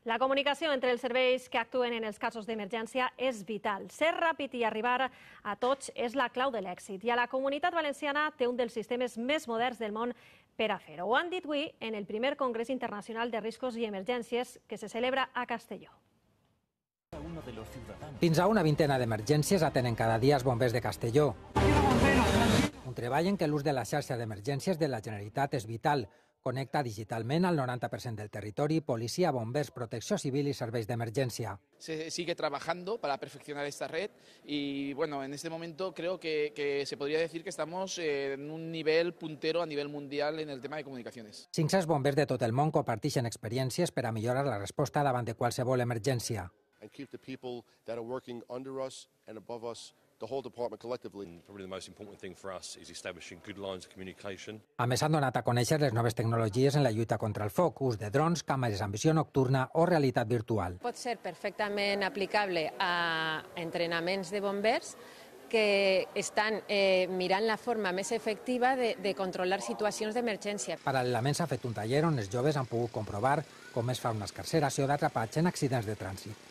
La comunicació entre els serveis que actuen en els casos d'emergència és vital. Ser ràpid i arribar a tots és la clau de l'èxit. I a la Comunitat Valenciana té un dels sistemes més moderns del món per a fer-ho. Ho han dit avui en el primer Congrés Internacional de Riscos i Emergències que se celebra a Castelló. Fins a una vintena d'emergències atenen cada dia els bombers de Castelló. Un treball en què l'ús de la xarxa d'emergències de la Generalitat és vital. Connecta digitalment al 90% del territori, policia, bombers, protecció civil i serveis d'emergència. Se sigue trabajando para perfeccionar esta red y bueno, en este momento creo que se podría decir que estamos en un nivel puntero a nivel mundial en el tema de comunicaciones. 500 bombers de tot el món comparteixen experiències per a millorar la resposta davant de qualsevol emergència. And keep the people that are working under us and above us, the whole department collectively. Probably the most important thing for us is establishing good lines of communication. A més, han donat a conèixer les noves tecnologies en la lluita contra el foc, ús de drons, càmeres amb visió nocturna o realitat virtual. Pot ser perfectament aplicable a entrenaments de bombers que estan mirant la forma més efectiva de controlar situacions d'emergència. Paral·lelament s'ha fet un taller on els joves han pogut comprovar com es fa una escarceració d'atrapats en accidents de trànsit.